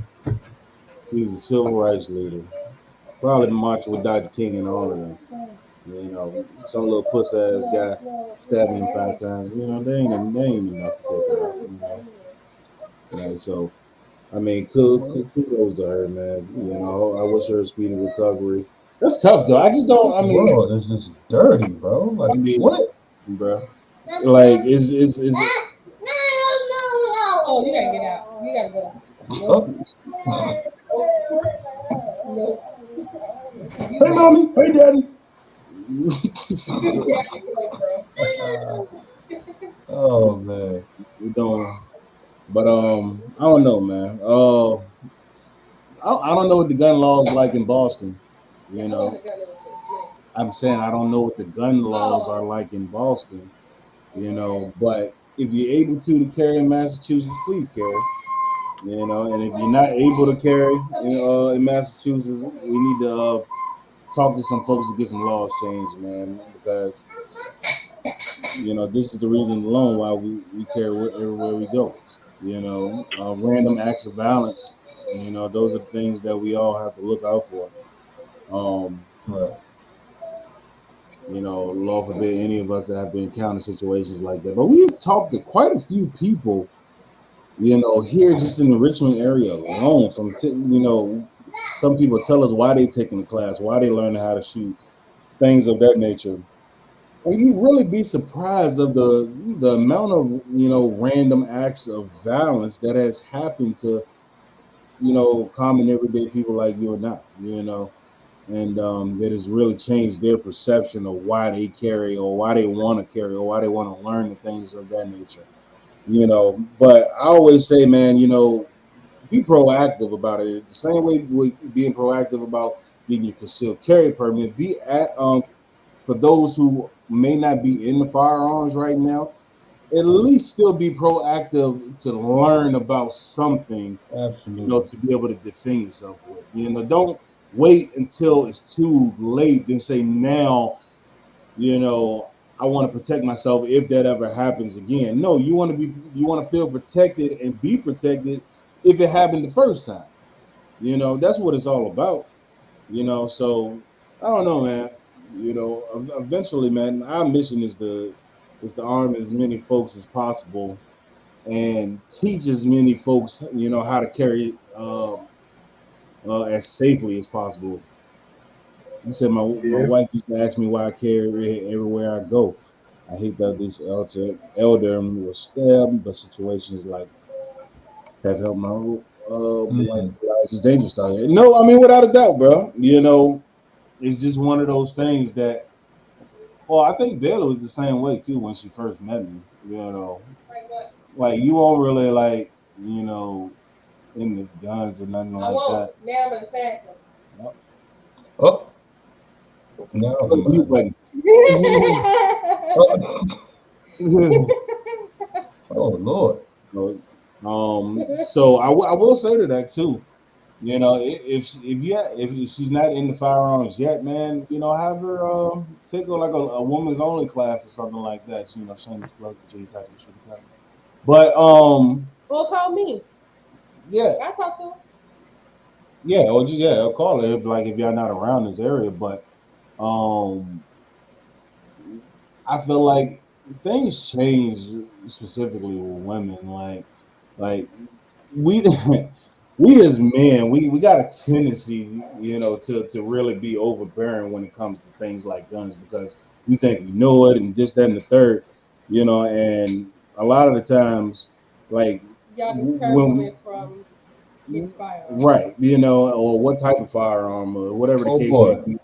she was a civil rights leader. Probably marched with Dr. King and all of them. You know, some little puss ass guy stabbing him 5 times. You know, they ain't enough to take her out. You know, so I mean, kudos to her, man. You know, I wish her a speedy recovery. That's tough though. I just don't. I mean, bro, it's just dirty, bro. Like, I mean, what, bro? Like, is it? Oh, you gotta get out. You gotta go. Nope. Hey, mommy. Hey, daddy. Oh man, we don't. But I don't know, man. I don't know what the gun laws like in Boston. You know, I'm saying I don't know what the gun laws are like in Boston. You know, but if you're able to carry in Massachusetts, please carry. You know, and if you're not able to carry in Massachusetts, we need to talk to some folks to get some laws changed, man, because you know this is the reason alone why we carry everywhere we go. You know, random acts of violence. You know, those are things that we all have to look out for. Right. You know, Lord forbid any of us that have to encounter situations like that. But we've talked to quite a few people, you know, here just in the Richmond area alone. You know, some people tell us why they taking the class, why they learning how to shoot, things of that nature. And you really be surprised of the amount of, you know, random acts of violence that has happened to, you know, common everyday people like you and I, you know, and that has really changed their perception of why they carry or why they want to carry or why they want to learn the things of that nature, you know. But I always say, man, you know, be proactive about it. The same way we being proactive about getting your concealed carry permit, be at for those who may not be in the firearms right now, at least still be proactive to learn about something. Absolutely. You know, to be able to defend yourself with. You know, don't wait until it's too late then say now, you know, I want to protect myself if that ever happens again. No, you want to feel protected and be protected if it happened the first time. You know, that's what it's all about. You know, so I don't know, man. You know, eventually, man, our mission is to arm as many folks as possible and teach as many folks, you know, how to carry as safely as possible. You said my wife used to ask me why I carry everywhere I go. I hate that this elder was stabbed, but situations like have helped my wife realize it's dangerous out here. No, I mean without a doubt, bro. You know, it's just one of those things that. Well, I think Bella was the same way too when she first met me. You know, like you won't really like, you know, in the guns or nothing like that. Now I'm an assassin. Oh, no. You wouldn't. Oh Lord. So I will say to that too. You know, if she's not in the firearms yet, man, you know, have her take her like a woman's only class or something like that. You know, shameless plug for J type of shit. But well, call me. Yeah. I talk to her. Yeah, or just I'll call her if y'all not around this area. But I feel like things change, specifically with women, like we we as men, we got a tendency, to really be overbearing when it comes to things like guns because we think we know it and this, that, and the third, and a lot of the times, like y'all deter women from getting firearms. Right, or what type of firearm or whatever the case may be.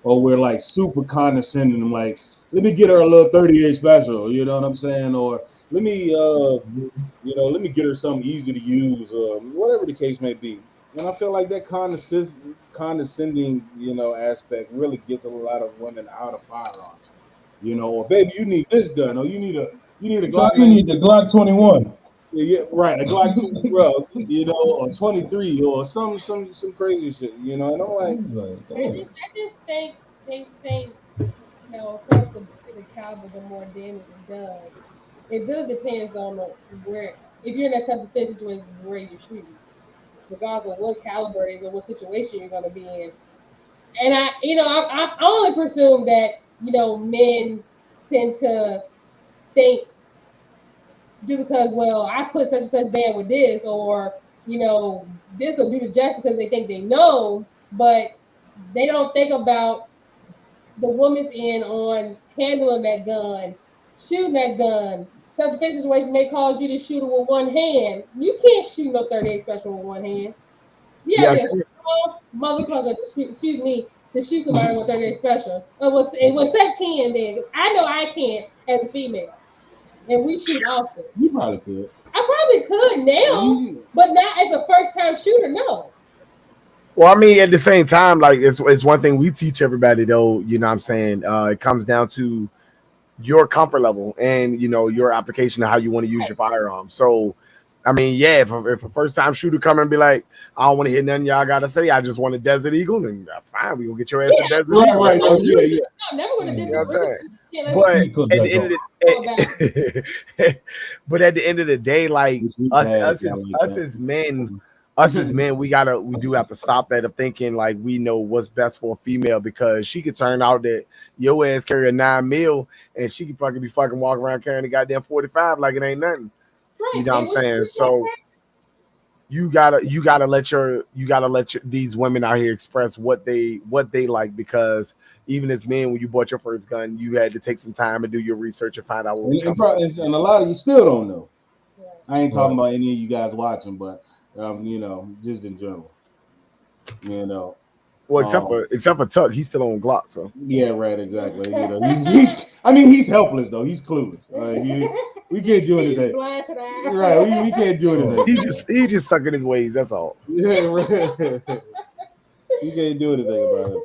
Or we're like super condescending. I'm like, let me get her a little 38 special, you know what I'm saying? Or let me let me get her something easy to use, or whatever the case may be. And I feel like that condescending, aspect really gets a lot of women out of firearms. Or baby, you need this gun, or you need a Glock. You need the Glock 21. Yeah, right. A Glock 2, or 23, or some crazy shit, And I'm like, I just think, across the caliber, the more damage it does. It really depends on where. If you're in that type of situation where you're shooting, regardless of what caliber it is or what situation you're going to be in. And I only presume that men tend to think, just because, well, I put such and such band with this, or this will do the justice because they think they know, but they don't think about the woman's end on handling that gun, shooting that gun. Self-defense situation may cause you to shoot it with one hand. You can't shoot no 38 special with one hand. Yeah, strong motherfucker to shoot somebody with 38 special. It was that can then. I know I can't as a female. And we shoot often. You probably could. I probably could now, but not as a first-time shooter, no. Well, I mean, at the same time, like it's one thing we teach everybody, though. You know what I'm saying? It comes down to your comfort level and your application of how you want to use your firearm. So, I mean, yeah, if a first-time shooter come and be like, I don't want to hear nothing y'all gotta say, I just want a Desert Eagle, then fine, we gonna get your ass a Desert Eagle. Right. Yeah. I'm never gonna disagree. But at the end of the day, like us as men, we do have to stop that of thinking like we know what's best for a female, because she could turn out that your ass carry a 9mm and she could fucking be walking around carrying a goddamn 45 like it ain't nothing. Right. You know what I'm saying? So you gotta let these women out here express what they like, because even as men, when you bought your first gun, you had to take some time and do your research and find out what was coming. And a lot of you still don't know. I ain't talking about any of you guys watching, but just in general, Well, except for Tuck, he's still on Glock, so yeah, right, exactly. He's helpless though. He's clueless. We can't do anything. Right, we can't do anything. He just stuck in his ways. That's all. Yeah, right. We can't do anything about it.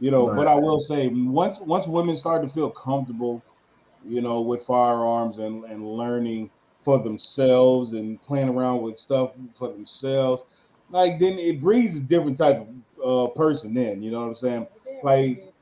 Right. But I will say, once women start to feel comfortable, with firearms and learning for themselves and playing around with stuff for themselves, like then it breeds a different type of person. Then you know what I'm saying? Like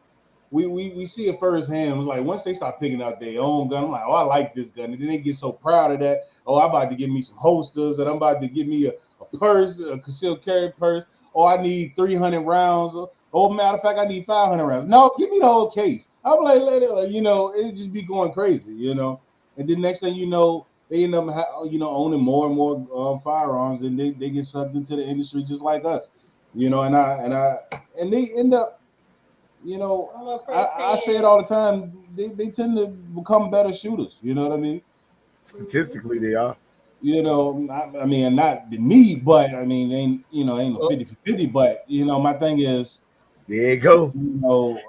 we see it firsthand. Like once they start picking out their own gun, I'm like, oh, I like this gun, and then they get so proud of that. Oh, I'm about to get me some holsters, and I'm about to get me a purse, a concealed carry purse. Oh, I need 300 rounds. Oh, matter of fact, I need 500 rounds. No, give me the whole case. I'm like, it just be going crazy, And then next thing you know, they end up, owning more and more firearms, and they get sucked into the industry just like us, and they end up, I say it all the time. They tend to become better shooters. You know what I mean? Statistically, they are. I mean, not me, but I mean, ain't no 50-50. But my thing is, there you go.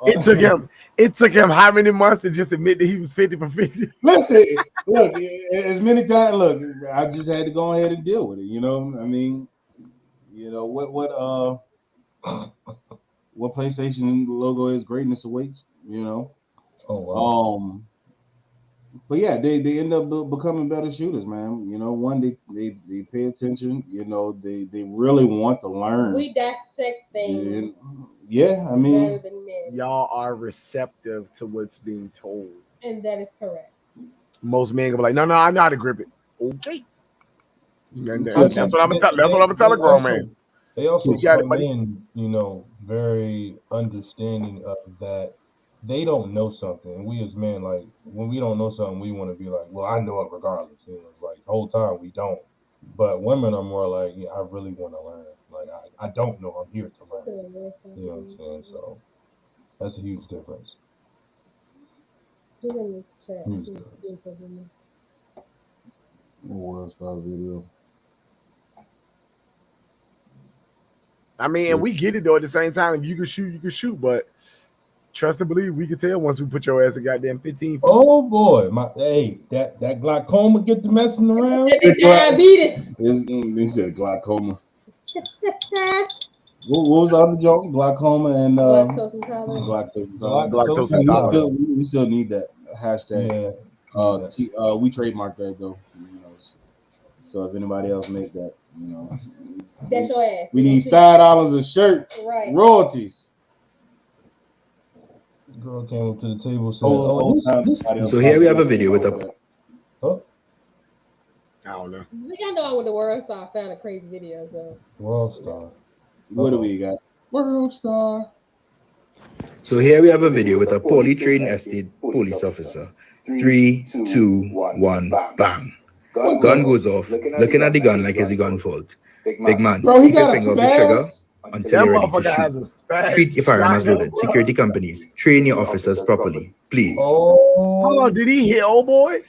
It took him how many months to just admit that he was 50 for 50? Listen, look, as many times. Look, I just had to go ahead and deal with it. I mean, what PlayStation logo is? Greatness awaits. Oh wow. But yeah, they end up becoming better shooters, man. One, they pay attention. They really want to learn. We dissect things. Yeah, I mean, y'all are receptive to what's being told, and that is correct. Most men go like, no, I know how to grip it. Okay, that's what I'm gonna tell. That's what I'm gonna tell a grown man. They also come in, very understanding of that. they don't know something, and we as men, like when we don't know something, we want to be like, well, I know it regardless. You know, it's like the whole time we don't. But women are more like, yeah, I really want to learn. Like I don't know, I'm here to learn. You know what I'm saying? So that's a huge difference. Huge difference. World Star video. I mean, and we get it though. At the same time, if you can shoot, you can shoot. But trust and believe, we can tell once we put your ass in goddamn 15 feet. Oh boy, that glaucoma get to messing around. Diabetes. They said glaucoma. What was the other joke? Glaucoma and Lactose intolerant. Lactose intolerant. We still need that hashtag. Yeah. We trademarked that though. You know, so if anybody else make that, you know, that's your ass. We need $5 a shirt. Right. Royalties. Girl came up to the table and said, So here we have a video with a. I don't know. Y'all know I went to World Star, found a crazy video. So World Star. What do we got? World Star. So here we have a video with a poorly trained estate police officer. 3, 2, 1, bang. Gun goes off, looking at the gun like it's a gun fault. Big man, keep your finger off the trigger until you're ready to shoot. Treat your firearm as loaded. Security companies, train your officers properly, please. Hold on, did he hit old boy?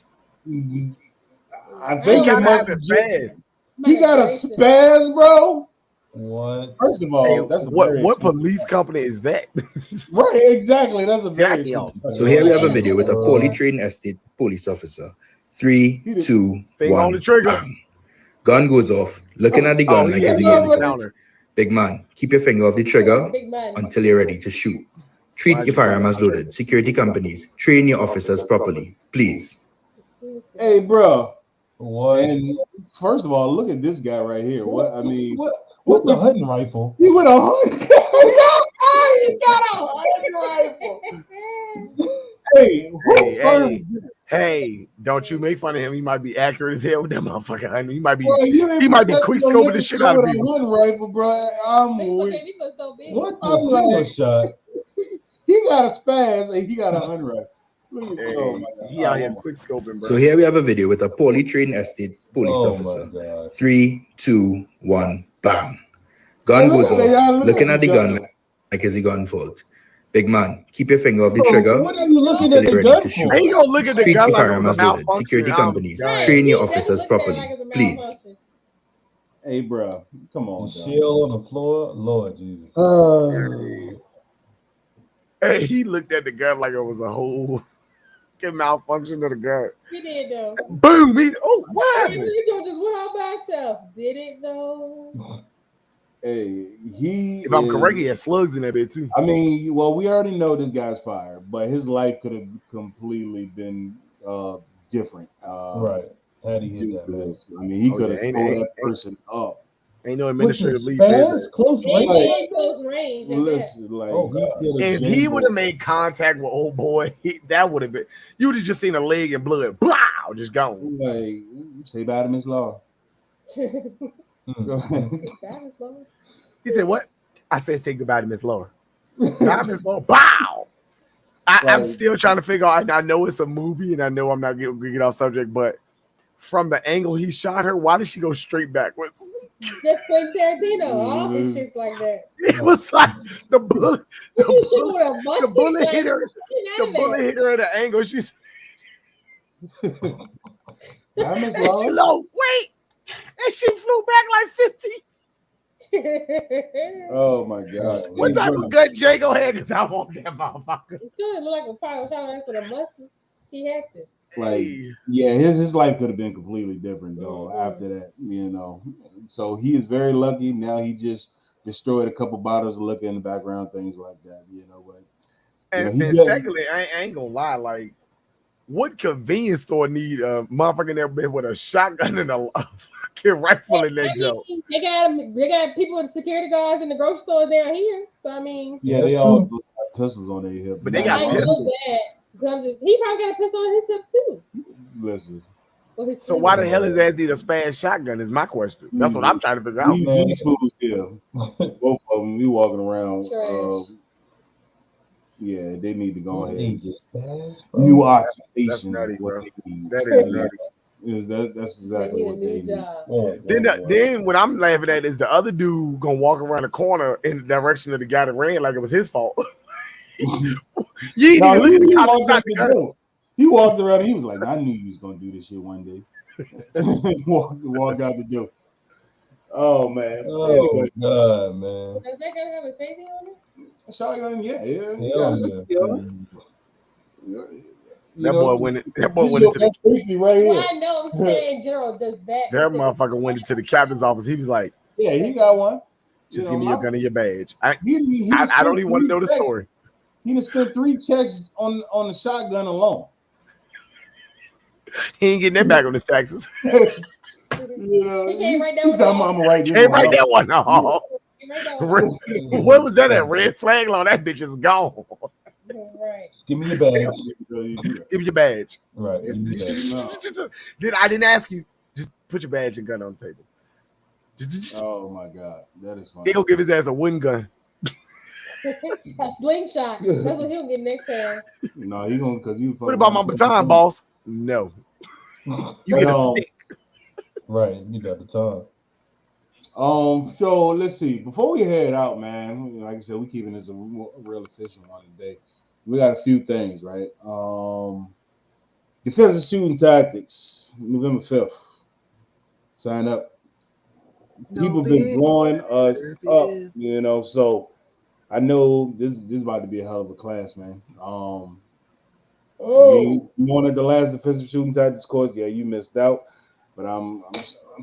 I think it must be fast. He got a spaz, bro. What? First of all, that's what police company is that? Right, exactly. That's a very. So here we have a video with a poorly trained estate police officer. 3, 2, 1. On the trigger. Bang. Gun goes off, looking at the gun like it's a counter. Big man, keep your finger off the trigger until you're ready to shoot. Treat your firearm as loaded. Security companies, train your officers properly, please. Hey, bro. What? And first of all, look at this guy right here. What I mean, what the hunting rifle? He went a hunting. He got a hunting rifle. Hey, don't you make fun of him. He might be accurate as hell with that motherfucker. I mean, he might be quick scoping the shit out of people. Hunting rifle, bro. I'm weak. What the shot? He got a spaz and he got a hunting rifle. He out here quick scoping, bro. So here we have a video with a poorly trained estate police officer. 3, 2, 1, bang. Gun goes off, looking at the gun like it's a gun fault. Big man, keep your finger off the trigger until you're ready to shoot. Ain't gonna look at the Treat gun your like firearm it was as a loaded. malfunction. Security companies, train your officers properly, please. Hey, bro, come on. Shield on the floor, Lord Jesus. Hey, he looked at the gun like it was a whole malfunction of the gun. He did though. Boom! What? He just went all by himself. Did it though? Hey, if I'm correct, he had slugs in that bit too. I mean, well, we already know this guy's fired, but his life could have completely been different. Right. Had he hit that man. I mean, he could have pulled that person up. Ain't no administrative leave. Close range. Close range. Listen, like, if he would have made contact with old boy, that would have been. You would have just seen a leg and blood, blah, just gone. Like, say bye to Miss Law. He said, "What?" I said, "Say goodbye to Miss Laura." Not Miss Laura. Bow. I'm still trying to figure out. I know it's a movie, and I know I'm not going to get off subject, but from the angle he shot her, why did she go straight backwards? Just Quentin Tarantino, all his shit like that. It was like the bullet hit her. The bullet hit her at an angle. She's low. Wait. And she flew back like 50. Oh my God. What type of gun Jago had? Because I want that motherfucker. It looked like a fire shot after the mustard. He had to. Like, yeah, his life could have been completely different though after that, you know. So he is very lucky. Now he just destroyed a couple bottles of liquor in the background, things like that, you know. But and secondly, I ain't gonna lie, like, what convenience store need a motherfucker there with a shotgun and a fucking rifle in that joke? They got people with security guards in the grocery store down here. So I mean, yeah, they all have pistols on their hip. But they got pistols. He probably got a pistol on his hip too. Listen. So why the hell his ass need a spaz shotgun is my question. That's what I'm trying to figure out. These fools here, both of them, we walking around. Yeah, they need to go ahead and get Spaz, new That's occupations. nutty, is what bro. they need. That is nutty. That's exactly what they need. Then what I'm laughing at is the other dude gonna walk around the corner in the direction of the guy that ran like it was his fault. You ain't even look at the cop inside the gun. He walked around and he was like, I knew you was gonna do this shit one day. walked out the door. Oh man. Oh anyway. God, man. Does that gun have a safety on it? A shotgun, yeah. That boy went into the right here. Well, I know I'm saying Gerald does that. that motherfucker went into the captain's office. He was like, yeah, he got one. Just give me your gun and your badge. I don't He even want to know the story. He done spent 3 checks on the shotgun alone. He ain't getting that back on his taxes. You know, He can't write that one I'm off. gonna write this Can't one write off. that one off. Where was that at? Red flag on that bitch is gone. Right. Give me your badge. Give me your badge. Right. Then I didn't ask you. Just put your badge and gun on the table. Oh my God, that is funny. He gonna give his ass a wooden gun. A slingshot. That's what he'll get next time. No, he gonna because you. What about my baton, boss? No. You get a stick. Right, you got the time. So let's see. Before we head out, man, like I said, we're keeping this a real efficient one today. We got a few things, right? Defensive shooting tactics, November 5th. Sign up. People have been blowing us up, you know. So I know this is about to be a hell of a class, man. You wanted the last defensive shooting tactics course, yeah, you missed out. But I'm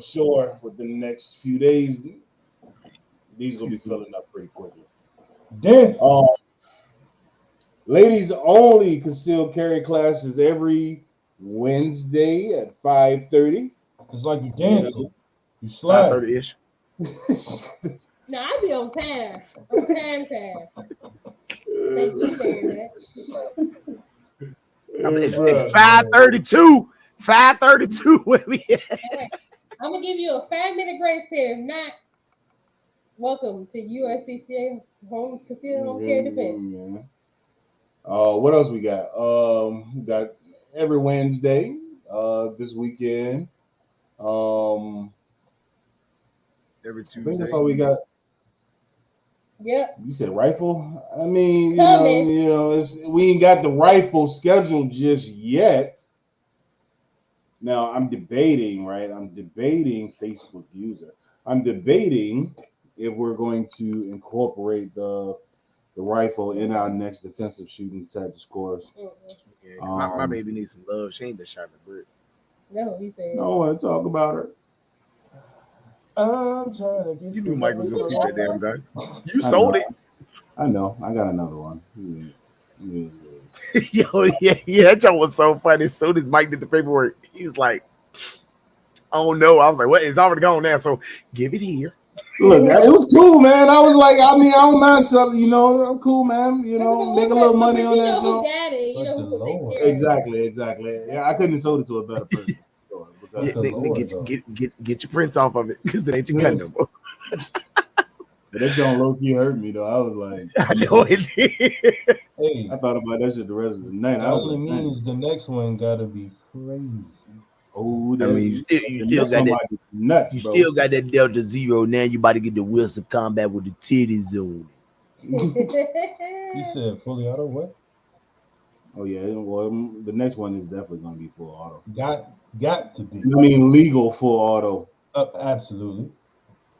sure within the next few days, these will be filling up pretty quickly. Ladies only concealed carry classes every Wednesday at 5:30. It's like you dancing. You slide. 5:30-ish. No, I be on time. On time. Thank you saying that. It's 5:32. 5:32. Where we at? I'm gonna give you a 5-minute grace period. If not, welcome to USCCA Home Concealed Home Care Defense. What else we got? We got every Wednesday this weekend. Every Tuesday. I think that's all we got. Yep. You said rifle? I mean, you know, we ain't got the rifle scheduled just yet. Now I'm debating, right? I'm debating Facebook user. I'm debating if we're going to incorporate the rifle in our next defensive shooting tactics course. Yeah, my baby needs some love. She ain't been shot at brick. No, he said. I don't want to talk about her. I'm trying to get you knew Mike was gonna scoop that damn gun. You sold it. I know. I got another one. Yo, yeah, that joke was so funny. As soon as Mike did the paperwork, he was like, "Oh no!" I was like, "What? It's already gone now." So give it here. Look, it was cool, man. I was like, I mean, I don't mind something, you know. I'm cool, man. You know, make a little money on that. Exactly. Yeah, I couldn't have sold it to a better person. Get your prints off of it because it ain't your gun no more. But that don't low key hurt me though. I was like, I know it did. Hey, I thought about that shit the rest of the night. That only means the next one gotta be crazy. Oh, I mean, you still got that nuts. You still got that Delta Zero. Now you about to get the Wilson Combat with the titties on. You said fully auto what? Oh yeah, well the next one is definitely gonna be full auto. Got to be. I mean legal full auto. Absolutely.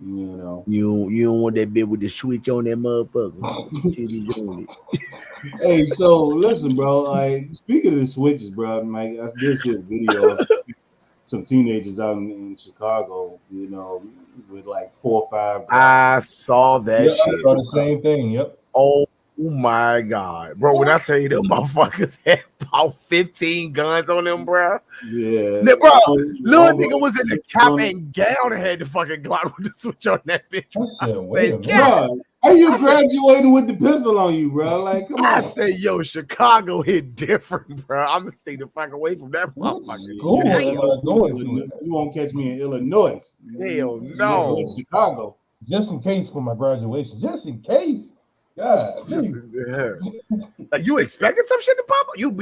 You know. You don't want that bit with the switch on that motherfucker. Titties on it. Hey, so listen, bro. Like speaking of the switches, bro, like I did see a video of some teenagers out in Chicago, you know, with like 4 or 5. I saw that shit. I saw the same thing. Yep. Oh my god, bro! When I tell you them motherfuckers had about 15 guns on them, bro. Yeah, bro. Little nigga was in the cap and gown and had the fucking Glock with the switch on that bitch. Bro, how you graduating with the pistol on you, bro? Like, come on. I said, yo, Chicago hit different, bro. I'm gonna stay the fuck away from that motherfucker. You won't catch me in Illinois. Hell no. Chicago. Just in case for my graduation. Just in case. God, Just, like, you expected some shit to pop up? You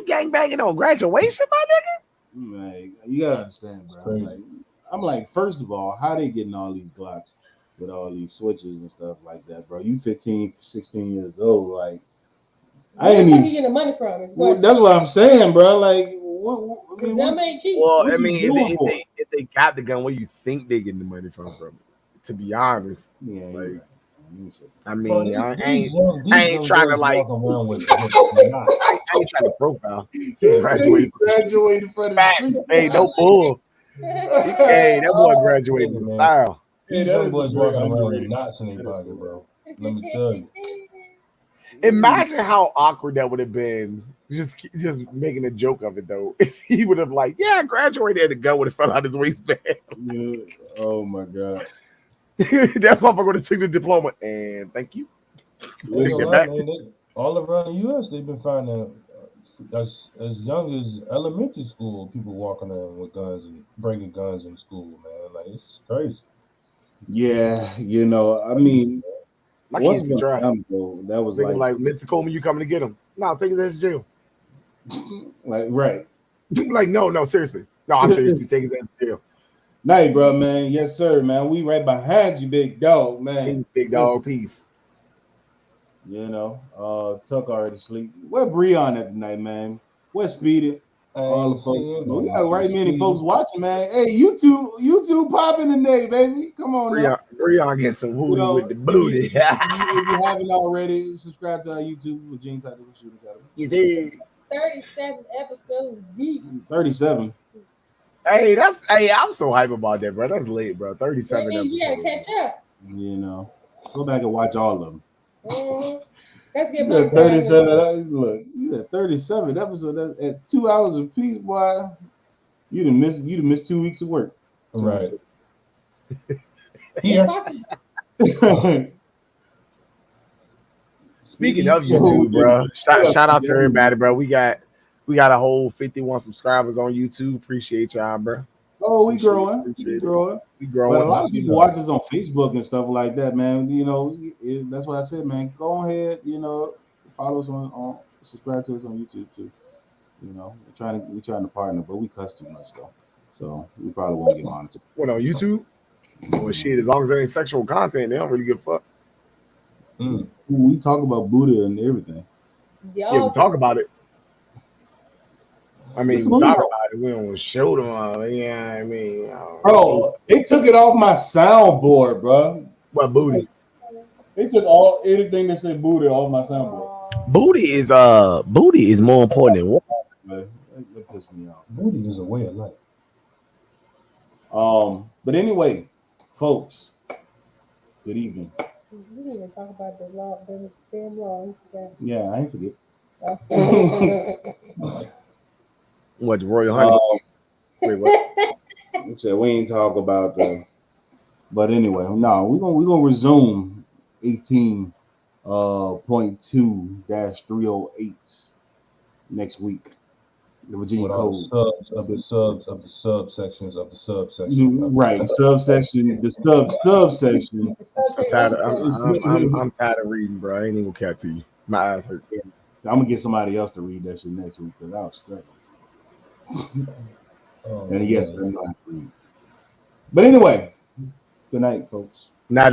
gang banging on graduation, my nigga? Man, you gotta understand, bro. I'm like, first of all, how they getting all these Glocks with all these switches and stuff like that, bro? You 15, 16 years old, like. I ain't even getting the money from. Well, that's what I'm saying, bro. Like, what ain't cheap. Well, I mean, if they got the gun, where you think they getting the money from? To be honest, yeah. Like, I mean, I ain't trying to like. I ain't trying to profile. Graduated from the Hey, no bull. Hey, that boy graduated in style. These young boys walking around with knots in their pocket, bro. Let me tell you. Imagine how awkward that would have been. Just making a joke of it though. If he would have like, yeah, I graduated, and the gun would have fell out his waistband. Yeah. Oh my god. That motherfucker would have took the diploma and thank you. Take it back. All around the U.S., they've been finding as young as elementary school people walking around with guns and bringing guns in school, man. Like, it's crazy. Yeah, you know, I mean, my kids be trying. That was like Mr. Coleman, you coming to get him? No, take his ass to jail. Like, right. Like, no, seriously. No, I'm serious. Take his ass to jail. Night, bro, man. Yes, sir, man. We right behind you, big dog, man. Big dog, peace. You know, Tuck already sleep. Where Breon at tonight, man? Where Speedy? All the folks. We got right many folks watching, man. Hey, YouTube popping today, baby. Come on now. Breon get some booty with the booty. If you haven't already, subscribe to our YouTube with Gene Title Shooting Academy. You did. 37 episodes deep. 37. Hey, I'm so hype about that, bro. That's late, bro. 37 episodes. You gotta catch up. You know, go back and watch all of them. Let's get 37. Look, you got 37 episodes at 2 hours apiece, boy. You'd have missed 2 weeks of work. Right. Here. Speaking of YouTube, bro, shout out to everybody, bro. We got a whole 51 subscribers on YouTube. Appreciate y'all, bro. Oh, we growing. We growing. But a lot of people watch us on Facebook and stuff like that, man. You know, that's what I said, man. Go ahead, you know, follow us on subscribe to us on YouTube too. You know, we're trying to partner, but we cuss too much though, so we probably won't get monitored. What, on YouTube? Well, shit, as long as it ain't sexual content, they don't really give a fuck. We talk about Buddha and everything. Yeah, we talk about it. I mean, we talk about it. We don't show them. Yeah, I mean, bro, they took it off my soundboard, bro. What booty? They took anything that said booty off my soundboard. Booty is more important than what? That pissed me off. Booty is a way of life. But anyway, folks, good evening. We didn't even talk about the law, the damn law. Yeah, I ain't forget. What, the Royal Honey? Wait, what? We said we ain't talk about the. But anyway, no, we're gonna resume 18.2-308 next week. The Virginia Code of the subsections. Right, subsection. The subsection. I'm tired of reading, bro. I ain't even gonna cap to you. My eyes hurt. I'm gonna get somebody else to read that shit next week because I was struggling. And yes, I'm not reading. But anyway, good night, folks. Night.